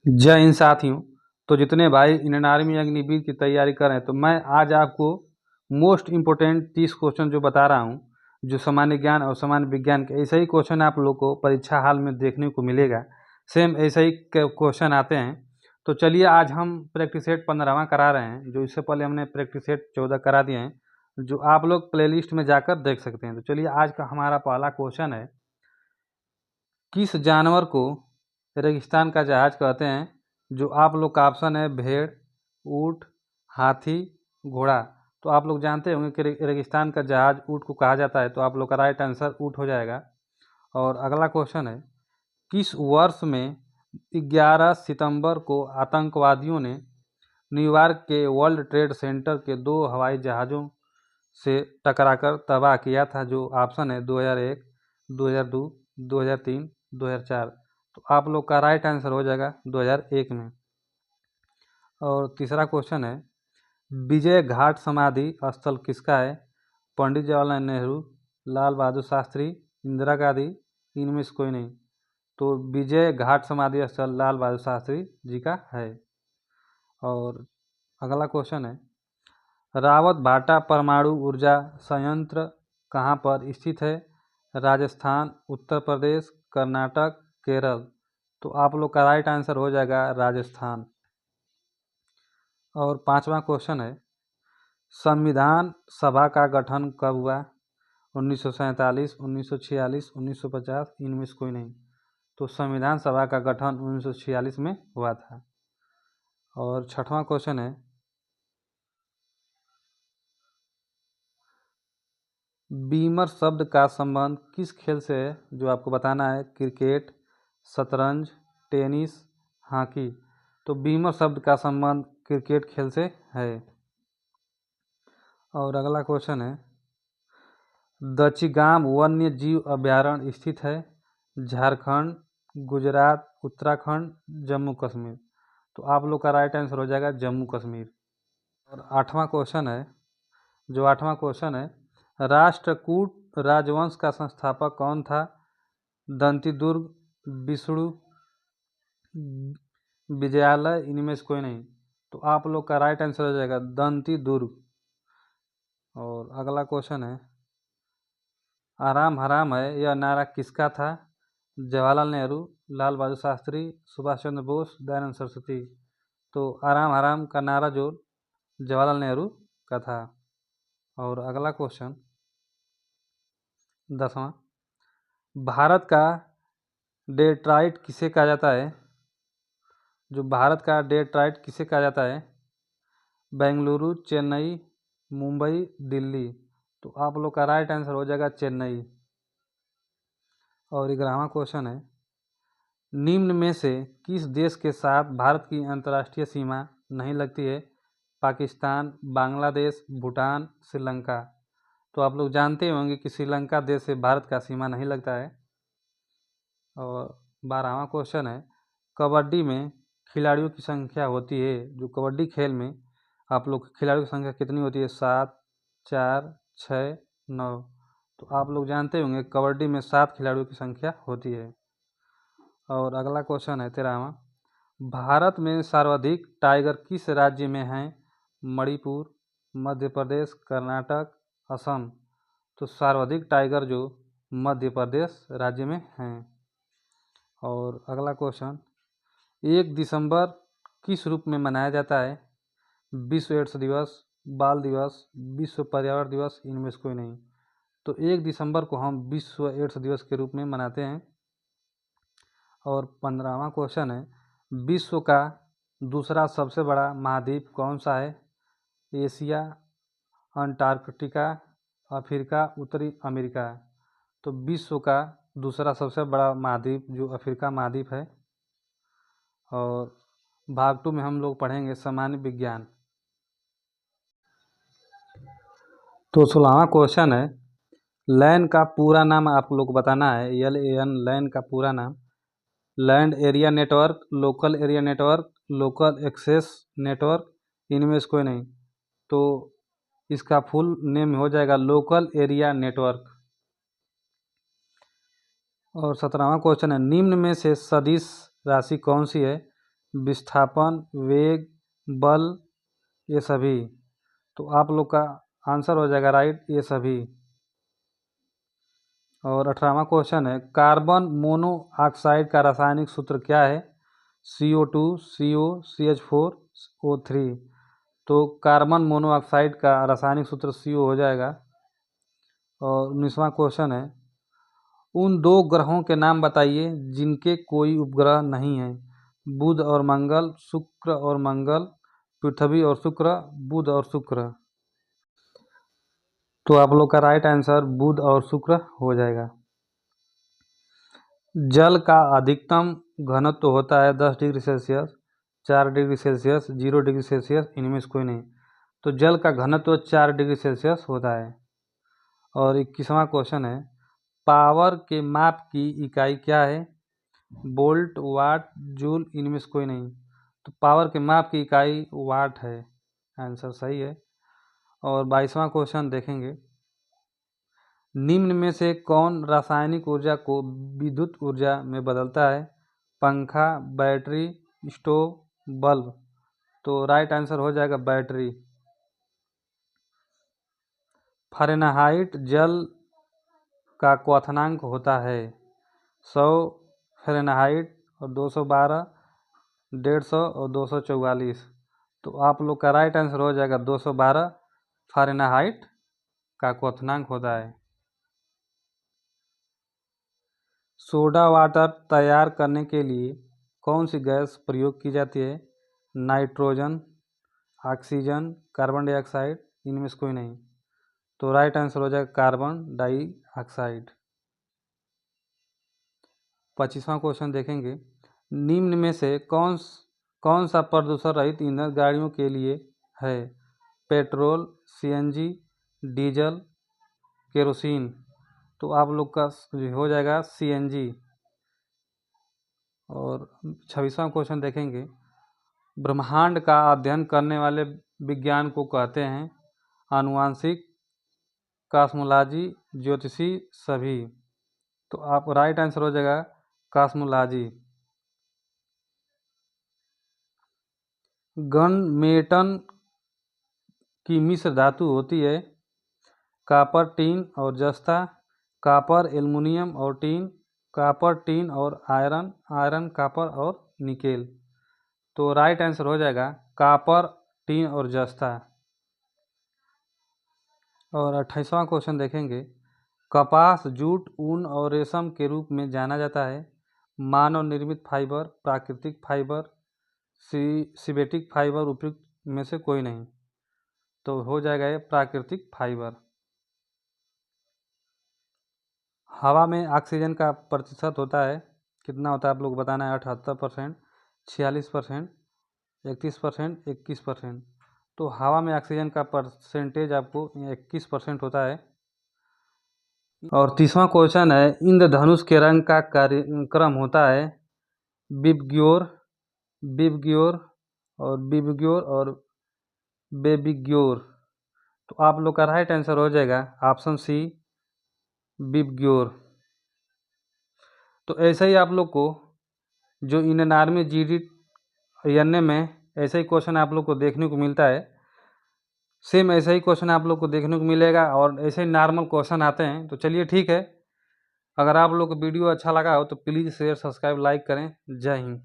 जय हिंद साथियों। तो जितने भाई इंडियन आर्मी अग्निवीर की तैयारी कर रहे हैं, तो मैं आज आपको मोस्ट इम्पोर्टेंट 30 क्वेश्चन जो बता रहा हूं, जो सामान्य ज्ञान और सामान्य विज्ञान के ऐसे ही क्वेश्चन आप लोग को परीक्षा हाल में देखने को मिलेगा। सेम ऐसे ही क्वेश्चन आते हैं। तो चलिए आज हम प्रैक्टिस सेट 15वां करा रहे हैं, जो इससे पहले हमने प्रैक्टिस सेट 14 करा दिए हैं, जो आप लोग प्लेलिस्ट में जाकर देख सकते हैं। तो चलिए आज का हमारा पहला क्वेश्चन है, किस जानवर को रेगिस्तान का जहाज कहते हैं? जो आप लोग का ऑप्शन है भेड़, ऊँट, हाथी, घोड़ा। तो आप लोग जानते होंगे कि रेगिस्तान का जहाज ऊँट को कहा जाता है, तो आप लोग का राइट आंसर ऊँट हो जाएगा। और अगला क्वेश्चन है, किस वर्ष में 11 सितंबर को आतंकवादियों ने न्यूयॉर्क के वर्ल्ड ट्रेड सेंटर के 2 हवाई जहाज़ों से टकराकर तबाह किया था? जो ऑप्शन है 2001, 2002, 2003, 2004। तो आप लोग का राइट आंसर हो जाएगा 2001 में। और तीसरा क्वेश्चन है, विजय घाट समाधि स्थल किसका है? पंडित जवाहरलाल नेहरू, लाल बहादुर शास्त्री, इंदिरा गांधी, इनमें से कोई नहीं। तो विजय घाट समाधि स्थल लाल बहादुर शास्त्री जी का है। और अगला क्वेश्चन है, रावत भाटा परमाणु ऊर्जा संयंत्र कहाँ पर स्थित है? राजस्थान, उत्तर प्रदेश, कर्नाटक, केरल। तो आप लोग का राइट आंसर हो जाएगा राजस्थान। और पांचवा क्वेश्चन है, संविधान सभा का गठन कब हुआ? 1947, 1946, 1950, इनमें से कोई नहीं। तो संविधान सभा का गठन 1946 में हुआ था। और छठवां क्वेश्चन है, बीमर शब्द का संबंध किस खेल से है? जो आपको बताना है, क्रिकेट, शतरंज, टेनिस, हॉकी। तो बीमर शब्द का संबंध क्रिकेट खेल से है। और अगला क्वेश्चन है, दचिगाम वन्य जीव अभयारण्य स्थित है झारखंड, गुजरात, उत्तराखंड, जम्मू कश्मीर। तो आप लोग का राइट आंसर हो जाएगा जम्मू कश्मीर। और आठवां क्वेश्चन है, जो आठवां क्वेश्चन है, राष्ट्रकूट राजवंश का संस्थापक कौन था? दंतिदुर्ग, विष्णु, विजयालय, इनमें से कोई नहीं। तो आप लोग का राइट आंसर हो जाएगा दंतिदुर्ग। और अगला क्वेश्चन है, आराम हराम है यह नारा किसका था? जवाहरलाल नेहरू, लाल बहादुर शास्त्री, सुभाष चंद्र बोस, दयानंद सरस्वती। तो आराम हराम का नारा जो जवाहरलाल नेहरू का था। और अगला क्वेश्चन 10वां, भारत का डेट्राइट किसे कहा जाता है? जो भारत का डेट्राइट किसे कहा जाता है? बेंगलुरु, चेन्नई, मुंबई, दिल्ली। तो आप लोग का राइट आंसर हो जाएगा चेन्नई। और 11वां क्वेश्चन है, निम्न में से किस देश के साथ भारत की अंतर्राष्ट्रीय सीमा नहीं लगती है? पाकिस्तान, बांग्लादेश, भूटान, श्रीलंका। तो आप लोग जानते होंगे कि श्रीलंका देश से भारत का सीमा नहीं लगता है। और 12वां क्वेश्चन है, कबड्डी में खिलाड़ियों की संख्या होती है? जो कबड्डी खेल में आप लोग खिलाड़ियों की संख्या कितनी होती है? 7, 4, 6, 9। तो आप लोग जानते होंगे कबड्डी में 7 खिलाड़ियों की संख्या होती है। और अगला क्वेश्चन है 13वां, भारत में सर्वाधिक टाइगर किस राज्य में हैं? मणिपुर, मध्य प्रदेश, कर्नाटक, असम। तो सर्वाधिक टाइगर जो मध्य प्रदेश राज्य में हैं। और अगला क्वेश्चन, 1 दिसंबर किस रूप में मनाया जाता है? विश्व एड्स दिवस, बाल दिवस, विश्व पर्यावरण दिवस, इनमें से कोई नहीं। तो 1 दिसंबर को हम विश्व एड्स दिवस के रूप में मनाते हैं। और 15वां क्वेश्चन है, विश्व का दूसरा सबसे बड़ा महाद्वीप कौन सा है? एशिया, अंटार्कटिका, अफ्रीका, उत्तरी अमेरिका। तो विश्व का दूसरा सबसे बड़ा महाद्वीप जो अफ्रीका महाद्वीप है। और भाग 2 में हम लोग पढ़ेंगे सामान्य विज्ञान। तो 16वां क्वेश्चन है, लैन का पूरा नाम आप लोग को बताना है। LAN, लैन का पूरा नाम land area network, local area network, local access network, इनमें से कोई नहीं। तो इसका फुल नेम हो जाएगा लोकल एरिया नेटवर्क। और 17वां क्वेश्चन है, निम्न में से सदिश राशि कौन सी है? विस्थापन, वेग, बल, ये सभी। तो आप लोग का आंसर हो जाएगा राइट ये सभी। और 18वां क्वेश्चन है, कार्बन मोनोऑक्साइड का रासायनिक सूत्र क्या है? CO2, CO, CH4, O3। तो कार्बन मोनोऑक्साइड का रासायनिक सूत्र CO हो जाएगा। और 19वां क्वेश्चन है, उन दो ग्रहों के नाम बताइए जिनके कोई उपग्रह नहीं है। बुध और मंगल, शुक्र और मंगल, पृथ्वी और शुक्र, बुध और शुक्र। तो आप लोग का राइट आंसर बुध और शुक्र हो जाएगा। जल का अधिकतम घनत्व होता है 10 degree Celsius, 4 degree Celsius, 0 degree Celsius, इनमें से कोई नहीं। तो जल का घनत्व 4 डिग्री सेल्सियस होता है। और 21वां क्वेश्चन है, पावर के माप की इकाई क्या है? वोल्ट, वाट, जूल, इनमें से कोई नहीं। तो पावर के माप की इकाई वाट है। आंसर सही है। और 22वां क्वेश्चन देखेंगे, निम्न में से कौन रासायनिक ऊर्जा को विद्युत ऊर्जा में बदलता है? पंखा, बैटरी, स्टोव, बल्ब। तो राइट आंसर हो जाएगा बैटरी। फ़ारेनहाइट जल का क्वथनांक होता है 100 फ़ारेनहाइट और 212, 150 और 244। तो आप लोग का राइट आंसर हो जाएगा 212 फ़ारेनहाइट का क्वथनांक होता है। सोडा वाटर तैयार करने के लिए कौन सी गैस प्रयोग की जाती है? नाइट्रोजन, ऑक्सीजन, कार्बन डाइऑक्साइड, इनमें से कोई नहीं। तो राइट आंसर हो जाएगा कार्बन डाइऑक्साइड। 25वां क्वेश्चन देखेंगे, निम्न में से कौन सा प्रदूषण रहित ईंधन गाड़ियों के लिए है? Petrol, CNG, diesel, kerosene. तो आप लोग का हो जाएगा CNG। और 26वां क्वेश्चन देखेंगे, ब्रह्मांड का अध्ययन करने वाले विज्ञान को कहते हैं? आनुवांशिक, कॉस्मोलॉजी, ज्योतिषी, सभी। तो आप राइट आंसर हो जाएगा कॉस्मोलॉजी। गनमेटन की मिश्र धातु होती है कॉपर, टीन और जस्ता, कॉपर, एल्युमिनियम और टीन, कॉपर, टीन और आयरन, आयरन, कॉपर और निकेल। तो राइट आंसर हो जाएगा कॉपर, टीन और जस्ता। और 28वां क्वेश्चन देखेंगे, कपास, जूट, ऊन और रेशम के रूप में जाना जाता है? मानव निर्मित फाइबर, प्राकृतिक फाइबर, सिंथेटिक फाइबर, उपयुक्त में से कोई नहीं। तो हो जाएगा ये प्राकृतिक फाइबर। हवा में ऑक्सीजन का प्रतिशत होता है कितना होता है आप लोग बताना है? 78%, 46%, 31%, 21%। तो हवा में ऑक्सीजन का परसेंटेज आपको 21% होता है। और 30वां क्वेश्चन है, इंद्रधनुष के रंग का कार्यक्रम होता है? बिबग्योर, बिबग्योर और बिबग्योर और बेबिग्योर। तो आप लोग का राइट आंसर हो जाएगा ऑप्शन सी, बिबग्योर। तो ऐसे ही आप लोग को जो इंडियन आर्मी GD ANA में ऐसे ही क्वेश्चन आप लोग को देखने को मिलता है, सेम ऐसा ही क्वेश्चन आप लोग को देखने को मिलेगा और ऐसे ही नॉर्मल क्वेश्चन आते हैं। तो चलिए ठीक है, अगर आप लोग को वीडियो अच्छा लगा हो तो प्लीज़ शेयर, सब्सक्राइब, लाइक करें। जय हिंद।